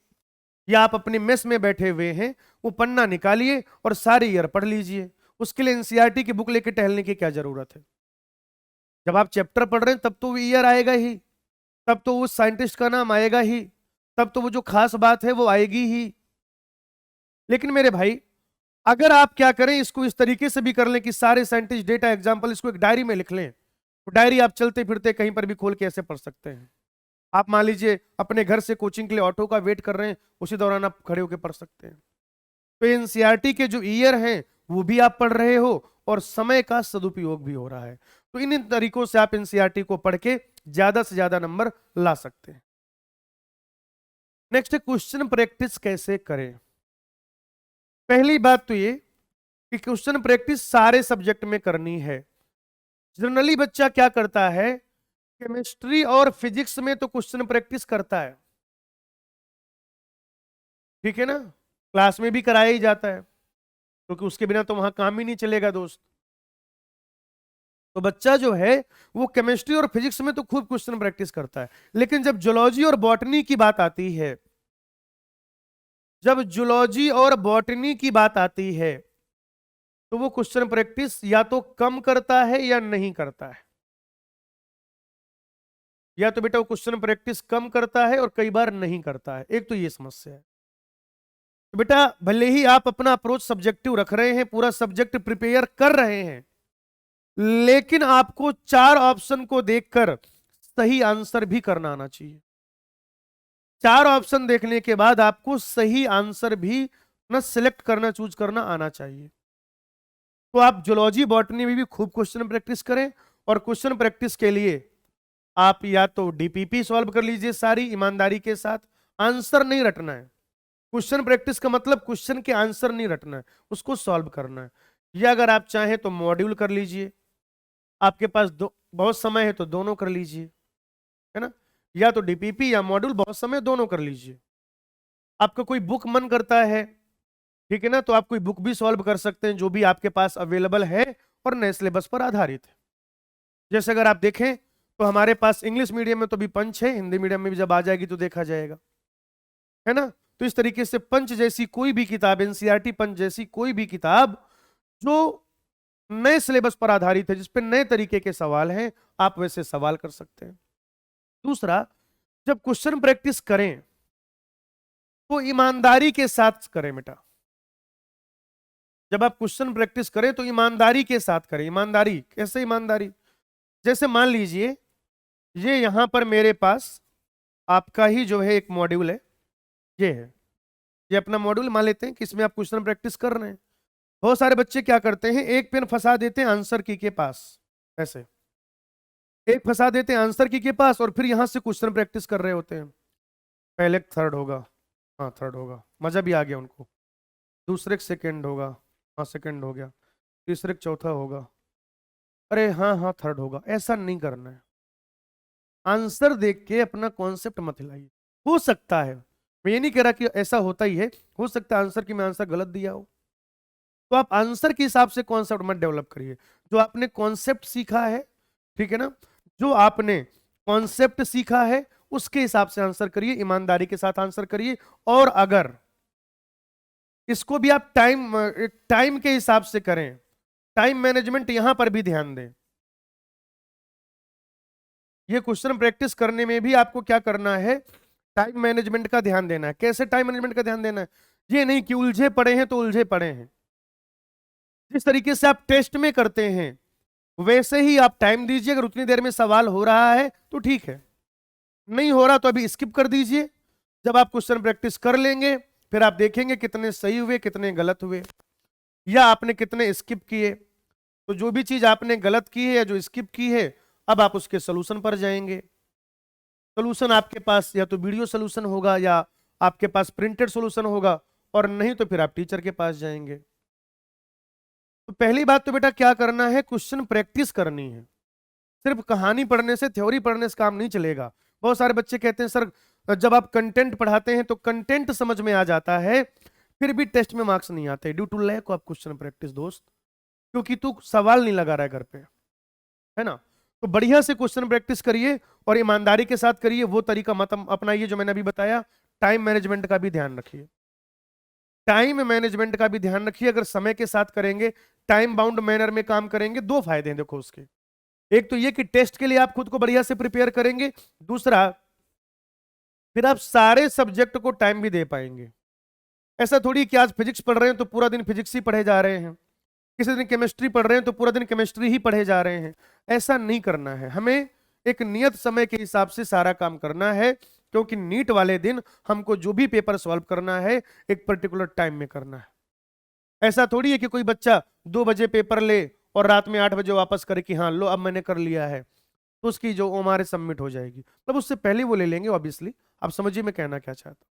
या आप अपने मेस में बैठे हुए हैं, वो पन्ना निकालिए और सारे ईयर पढ़ लीजिए। उसके लिए एनसीईआरटी की बुक लेके टहलने की क्या जरूरत है? जब आप चैप्टर पढ़ रहे हैं तब तो वो ईयर आएगा ही, तब तो उस साइंटिस्ट का नाम आएगा ही, तब तो वो जो खास बात है वो आएगी ही। लेकिन मेरे भाई अगर आप क्या करें, इसको इस तरीके से भी कर लें कि सारे साइंटिस्ट, डेटा, एग्जाम्पल इसको एक डायरी में लिख लें, तो डायरी आप चलते फिरते कहीं पर भी खोल के ऐसे पढ़ सकते हैं। आप मान लीजिए अपने घर से कोचिंग के लिए ऑटो का वेट कर रहे हैं, उसी दौरान आप खड़े होकर पढ़ सकते हैं। तो एनसीईआरटी के जो ईयर हैं वो भी आप पढ़ रहे हो और समय का सदुपयोग भी हो रहा है। तो इन तरीकों से आप एनसीईआरटी को पढ़ के ज्यादा से ज्यादा नंबर ला सकते हैं। नेक्स्ट है क्वेश्चन प्रैक्टिस कैसे करें। पहली बात तो ये कि क्वेश्चन प्रैक्टिस सारे सब्जेक्ट में करनी है। जनरली बच्चा क्या करता है, केमिस्ट्री और फिजिक्स में तो क्वेश्चन प्रैक्टिस करता है, ठीक है ना, क्लास में भी कराया ही जाता है, क्योंकि उसके बिना तो वहां काम ही नहीं चलेगा दोस्त। तो बच्चा जो है वो केमिस्ट्री और फिजिक्स में तो खूब क्वेश्चन प्रैक्टिस करता है, लेकिन जब जूलॉजी और बॉटनी की बात आती है, जब जूलॉजी और बॉटनी की बात आती है तो वो क्वेश्चन प्रैक्टिस या तो कम करता है या नहीं करता है। या तो बेटा वो क्वेश्चन प्रैक्टिस कम करता है और कई बार नहीं करता है, एक तो ये समस्या है। तो बेटा भले ही आप अपना अप्रोच सब्जेक्टिव रख रहे हैं, पूरा सब्जेक्ट प्रिपेयर कर रहे हैं, लेकिन आपको 4 ऑप्शन को देखकर सही आंसर भी करना आना चाहिए। 4 ऑप्शन देखने के बाद आपको सही आंसर भी ना सिलेक्ट करना, चूज करना आना चाहिए। तो आप जूलॉजी बॉटनी में भी खूब क्वेश्चन प्रैक्टिस करें, और क्वेश्चन प्रैक्टिस के लिए आप या तो डीपीपी सॉल्व कर लीजिए सारी ईमानदारी के साथ, आंसर नहीं रटना है। क्वेश्चन प्रैक्टिस का मतलब क्वेश्चन के आंसर नहीं रटना है, उसको सॉल्व करना है। या अगर आप चाहें तो मॉड्यूल कर लीजिए, आपके पास बहुत समय है तो दोनों कर लीजिए, है ना, या तो डीपीपी या मॉड्यूल, बहुत समय दोनों कर लीजिए। आपका कोई बुक मन करता है, ठीक है ना, तो आप कोई बुक भी सॉल्व कर सकते हैं जो भी आपके पास अवेलेबल है और नए सिलेबस पर आधारित है। जैसे अगर आप देखें तो हमारे पास इंग्लिश मीडियम में तो भी पंच है, हिंदी मीडियम में भी जब आ जाएगी तो देखा जाएगा, है ना। तो इस तरीके से पंच जैसी कोई भी किताब, एनसीईआरटी पंच जैसी कोई भी किताब जो नए सिलेबस पर आधारित है, जिसपे नए तरीके के सवाल हैं, आप वैसे सवाल कर सकते हैं। दूसरा, जब क्वेश्चन प्रैक्टिस करें तो ईमानदारी के साथ करें बेटा। जब आप क्वेश्चन प्रैक्टिस करें तो ईमानदारी के साथ करें। ईमानदारी कैसे? ईमानदारी जैसे मान लीजिए ये यहां पर मेरे पास आपका ही जो है एक मॉड्यूल है, ये है, ये अपना मॉड्यूल मान लेते हैं कि इसमें आप क्वेश्चन प्रैक्टिस कर रहे हैं। बहुत सारे बच्चे क्या करते हैं, एक पेन फंसा देते हैं आंसर की के पास, ऐसे एक फंसा देते हैं आंसर की के पास और फिर यहां से क्वेश्चन प्रैक्टिस कर रहे होते हैं। पहले थर्ड होगा, हाँ थर्ड होगा, मजा भी आ गया उनको। दूसरे सेकंड होगा, हाँ सेकंड हो गया। तीसरे चौथा होगा, अरे हाँ हाँ थर्ड होगा। ऐसा नहीं करना है। आंसर देख के अपना कॉन्सेप्ट मत हिलाइए। हो सकता है, मैं ये नहीं कह रहा कि ऐसा होता ही है, हो सकता है आंसर की मैं आंसर गलत दिया हो, तो आप आंसर के हिसाब से कॉन्सेप्ट मत डेवलप करिए। जो आपने कॉन्सेप्ट सीखा है, ठीक है ना, जो आपने कॉन्सेप्ट सीखा है उसके हिसाब से आंसर करिए, ईमानदारी के साथ आंसर करिए। और अगर इसको भी आप टाइम के हिसाब से करें, टाइम मैनेजमेंट यहां पर भी ध्यान दें। ये क्वेश्चन प्रैक्टिस करने में भी आपको क्या करना है टाइम मैनेजमेंट का ध्यान देना है। कैसे टाइम मैनेजमेंट का ध्यान देना है? ये नहीं कि उलझे पड़े हैं तो उलझे पड़े हैं। जिस तरीके से आप टेस्ट में करते हैं वैसे ही आप टाइम दीजिए। अगर उतनी देर में सवाल हो रहा है तो ठीक है, नहीं हो रहा तो अभी स्किप कर दीजिए। जब आप क्वेश्चन प्रैक्टिस कर लेंगे फिर आप देखेंगे कितने सही हुए कितने गलत हुए, या आपने कितने स्किप किए। तो जो भी चीज आपने गलत की है या जो स्किप की है, अब आप उसके सोल्यूशन पर जाएंगे। सोल्यूशन आपके पास या तो वीडियो सोल्यूशन होगा या आपके पास प्रिंटेड सोल्यूशन होगा, और नहीं तो फिर आप टीचर के पास जाएंगे। तो पहली बात तो बेटा क्या करना है, क्वेश्चन प्रैक्टिस करनी है। सिर्फ कहानी पढ़ने से, थ्योरी पढ़ने से काम नहीं चलेगा। बहुत सारे बच्चे कहते हैं सर जब आप कंटेंट पढ़ाते हैं तो कंटेंट समझ में आ जाता है फिर भी टेस्ट में मार्क्स नहीं आते, due to lack of question practice दोस्त, क्योंकि तू सवाल नहीं लगा रहा है घर पे, है ना। तो बढ़िया से क्वेश्चन प्रैक्टिस करिए और ईमानदारी के साथ करिए। वो तरीका मत अपनाइए जो मैंने अभी बताया। टाइम मैनेजमेंट का भी ध्यान रखिए, टाइम मैनेजमेंट का भी ध्यान रखिए। अगर समय के साथ करेंगे, टाइम बाउंड मैनर में काम करेंगे, दो फायदे हैं देखो उसके। एक तो ये कि टेस्ट के लिए आप खुद को बढ़िया से प्रिपेयर करेंगे, दूसरा फिर आप सारे सब्जेक्ट को टाइम भी दे पाएंगे। ऐसा थोड़ी कि आज फिजिक्स पढ़ रहे हैं तो पूरा दिन फिजिक्स ही पढ़े जा रहे हैं, किसी दिन केमिस्ट्री पढ़ रहे हैं तो पूरा दिन केमिस्ट्री ही पढ़े जा रहे हैं। ऐसा नहीं करना है, हमें एक नियत समय के हिसाब से सारा काम करना है, क्योंकि नीट वाले दिन हमको जो भी पेपर सॉल्व करना है एक पर्टिकुलर टाइम में करना है। ऐसा थोड़ी है कि कोई बच्चा 2 बजे पेपर ले और रात में 8 बजे वापस करे कि हाँ लो अब मैंने कर लिया है, तो उसकी जो हमारे सबमिट हो जाएगी, तब उससे पहले वो ले लेंगे ऑब्वियसली। आप समझिए मैं कहना क्या चाहता हूं।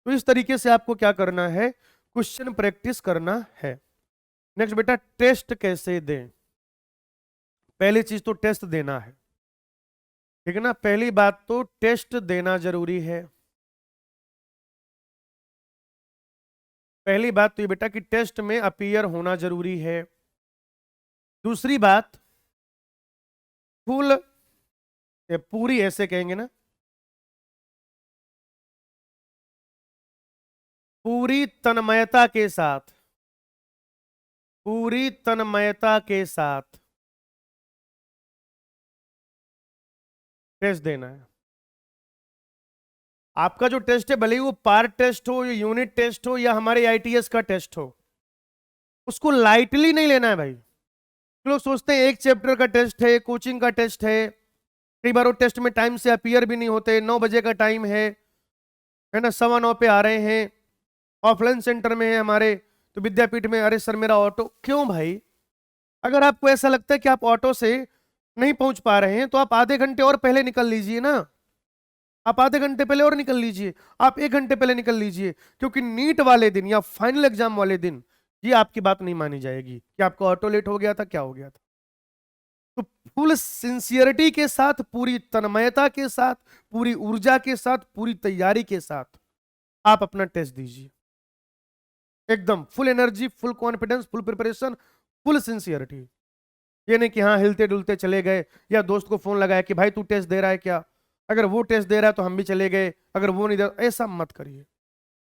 तो इस तरीके से आपको क्या करना है, क्वेश्चन प्रैक्टिस करना है। नेक्स्ट बेटा, टेस्ट कैसे दें। पहली चीज तो टेस्ट देना है, ठीक है ना। पहली बात तो टेस्ट देना जरूरी है। पहली बात तो ये बेटा कि टेस्ट में अपीयर होना जरूरी है। दूसरी बात, फुल पूरी ऐसे कहेंगे ना, पूरी तन्मयता के साथ, पूरी तन्मयता के साथ टेस्ट देना है। आपका जो टेस्ट है भले ही वो पार्ट टेस्ट हो या यूनिट टेस्ट हो या हमारे आईटीएस का टेस्ट हो, उसको लाइटली नहीं लेना है भाई। लोग सोचते हैं एक चैप्टर का टेस्ट है, कोचिंग का टेस्ट है, कई बार वो टेस्ट में टाइम से अपीयर भी नहीं होते। 9 बजे का टाइम है ना, 9:15 पे आ रहे हैं, ऑफलाइन सेंटर में है हमारे, तो विद्यापीठ में, अरे सर मेरा ऑटो। क्यों भाई? अगर आपको ऐसा लगता है कि आप ऑटो से नहीं पहुंच पा रहे हैं तो आप आधे घंटे और पहले निकल लीजिए ना, आप आधे घंटे पहले और निकल लीजिए, आप 1 घंटे पहले निकल लीजिए। क्योंकि नीट वाले दिन या फाइनल एग्जाम वाले दिन ये आपकी बात नहीं मानी जाएगी कि आपका ऑटो लेट हो गया था, क्या हो गया था। तो फुल सिंसियरिटी के साथ, पूरी तन्मयता के साथ, पूरी ऊर्जा के साथ, पूरी तैयारी के साथ आप अपना टेस्ट दीजिए। एकदम full energy, full confidence, full preparation, full sincerity. ये नहीं कि हाँ हिलते डुलते चले गए या दोस्त को फोन लगाया कि भाई तू टेस्ट दे रहा है क्या, अगर वो टेस्ट दे रहा है तो हम भी चले गए, अगर वो नहीं दे रहा, ऐसा मत करिए।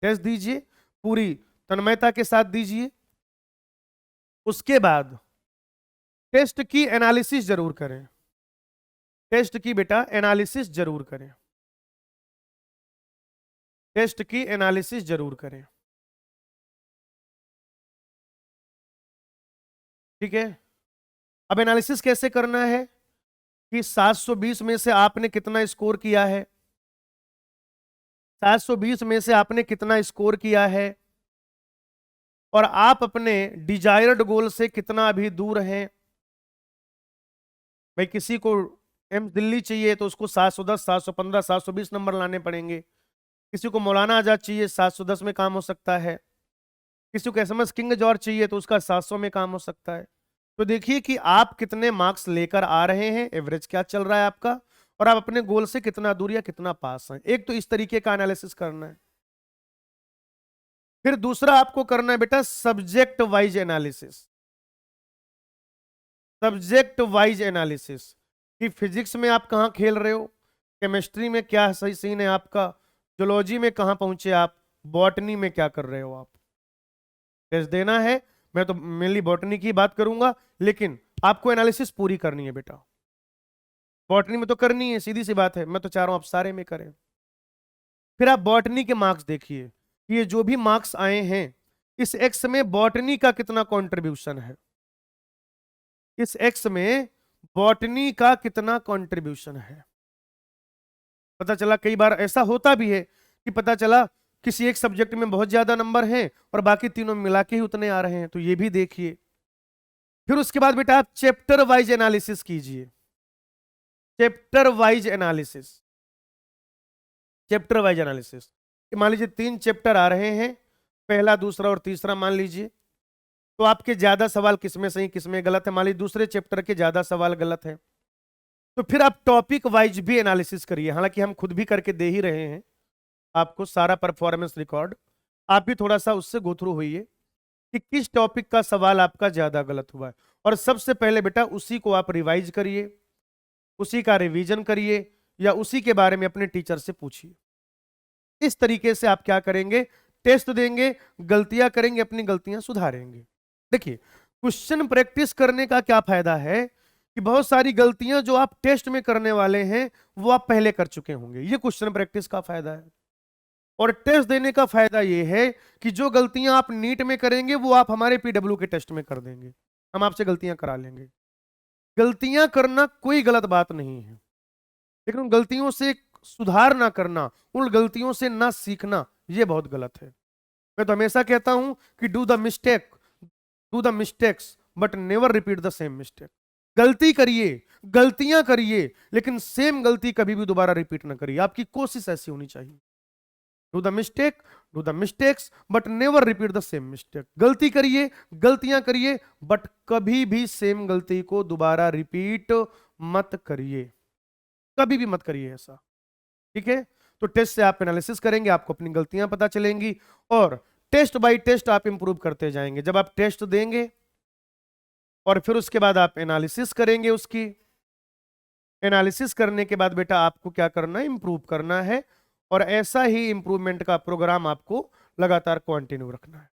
टेस्ट दीजिए, पूरी तन्मयता के साथ दीजिए। उसके बाद टेस्ट की एनालिसिस जरूर करें, टेस्ट की बेटा एनालिसिस जरूर करें, टेस्ट की एनालिसिस जरूर करें, ठीक है। अब एनालिसिस कैसे करना है कि 720 में से आपने कितना स्कोर किया है, 720 में से आपने कितना स्कोर किया है, और आप अपने डिजायर्ड गोल से कितना अभी दूर हैं। भाई किसी को एम्स दिल्ली चाहिए तो उसको 710, 715, 720 नंबर लाने पड़ेंगे। किसी को मौलाना आजाद चाहिए 710 में काम हो सकता है, किसी को एसएमएस किंग जॉर्ज चाहिए तो उसका 700 में काम हो सकता है। तो देखिए कि आप कितने मार्क्स लेकर आ रहे हैं, एवरेज क्या चल रहा है आपका, और आप अपने गोल से कितना दूर या कितना पास हैं। एक तो इस तरीके का एनालिसिस करना है। फिर दूसरा आपको करना है बेटा subject wise analysis, subject wise analysis कि फिजिक्स में आप कहां खेल रहे हो, केमिस्ट्री में क्या सही सीन है आपका, जूलॉजी में कहां पहुंचे आप, बॉटनी में क्या कर रहे हो आप। टेस्ट देना है। मैं तो मेनली बॉटनी की बात करूंगा, लेकिन आपको एनालिसिस पूरी करनी है बेटा। बॉटनी में तो करनी है, सीधी सी बात है, मैं तो चाह रहा हूं आप सारे में करें। फिर आप बॉटनी के मार्क्स देखिए, ये जो भी मार्क्स आए हैं, इस एक्स में बॉटनी का कितना कंट्रीब्यूशन है, इस एक्स में बॉटनी का कितना कंट्रीब्यूशन है। पता चला कई बार ऐसा होता भी है कि पता चला किसी एक सब्जेक्ट में बहुत ज्यादा नंबर हैं और बाकी तीनों मिला के ही उतने आ रहे हैं, तो ये भी देखिए। फिर उसके बाद बेटा आप चैप्टर वाइज एनालिसिस कीजिए, chapter wise analysis, chapter wise analysis. मान लीजिए 3 चैप्टर आ रहे हैं, पहला दूसरा और तीसरा मान लीजिए, तो आपके ज्यादा सवाल किसमें सही किसमें गलत है। मान लीजिए दूसरे चैप्टर के ज्यादा सवाल गलत है, तो फिर आप टॉपिक वाइज भी एनालिसिस करिए। हालांकि हम खुद भी करके दे ही रहे हैं आपको सारा परफॉर्मेंस रिकॉर्ड, आप भी थोड़ा सा उससे गो थ्रू होइए कि किस टॉपिक का सवाल आपका ज्यादा गलत हुआ है। और सबसे पहले बेटा उसी को आप रिवाइज करिए, उसी का रिवीजन करिए, या उसी के बारे में अपने टीचर से पूछिए। इस तरीके से आप क्या करेंगे, टेस्ट देंगे, गलतियां करेंगे, अपनी गलतियां सुधारेंगे। देखिए क्वेश्चन प्रैक्टिस करने का क्या फायदा है कि बहुत सारी गलतियां जो आप टेस्ट में करने वाले हैं वो आप पहले कर चुके होंगे, ये क्वेश्चन प्रैक्टिस का फायदा है। और टेस्ट देने का फायदा ये है कि जो गलतियां आप नीट में करेंगे वो आप हमारे पीडब्ल्यू के टेस्ट में कर देंगे, हम आपसे गलतियां करा लेंगे। गलतियां करना कोई गलत बात नहीं है, लेकिन उन गलतियों से सुधार ना करना, उन गलतियों से ना सीखना, ये बहुत गलत है। मैं तो हमेशा कहता हूं कि do the mistakes but never repeat the same mistake. गलती करिए, गलतियां करिए, लेकिन सेम गलती कभी भी दोबारा रिपीट ना करिए। आपकी कोशिश ऐसी होनी चाहिए, do the mistakes but never repeat the same mistake. गलती करिए, गलतियां करिए, बट कभी भी सेम गलती को दोबारा रिपीट मत करिए, कभी भी मत करिए ऐसा, ठीक है। तो टेस्ट से आप एनालिसिस करेंगे, आपको अपनी गलतियां पता चलेंगी, और टेस्ट बाय टेस्ट आप इंप्रूव करते जाएंगे। जब आप टेस्ट देंगे और फिर उसके बाद आप एनालिसिस करेंगे, उसकी एनालिसिस करने के बाद बेटा आपको क्या करना है, इंप्रूव करना है। और ऐसा ही इंप्रूवमेंट का प्रोग्राम आपको लगातार कंटिन्यू रखना है,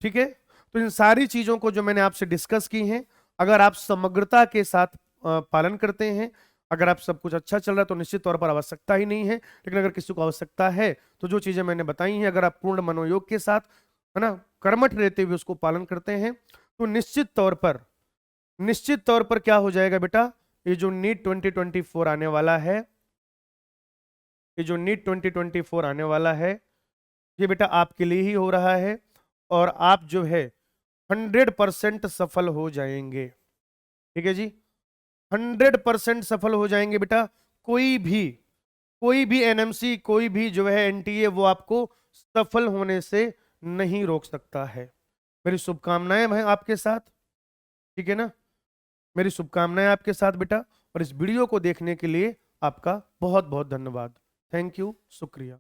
ठीक है। तो इन सारी चीजों को जो मैंने आपसे डिस्कस की हैं, अगर आप समग्रता के साथ पालन करते हैं, अगर आप सब कुछ अच्छा चल रहा है, तो निश्चित तौर पर आवश्यकता ही नहीं है। लेकिन अगर किसी को आवश्यकता है तो जो चीजें मैंने बताई हैं, अगर आप पूर्ण मनोयोग के साथ, है ना, कर्मठ रहते हुए उसको पालन करते हैं, तो निश्चित तौर पर क्या हो जाएगा बेटा, ये जो नीट 2024 आने वाला है, ये जो नीट 2024 आने वाला है, ये बेटा आपके लिए ही हो रहा है। और आप जो है 100% सफल हो जाएंगे, ठीक है जी, 100% सफल हो जाएंगे बेटा। कोई भी एनएमसी, कोई भी जो है एनटीए, वो आपको सफल होने से नहीं रोक सकता है। मेरी शुभकामनाएं हैं आपके साथ, ठीक है ना, मेरी शुभकामनाएं आपके साथ बेटा। और इस वीडियो को देखने के लिए आपका बहुत बहुत धन्यवाद। थैंक यू, शुक्रिया।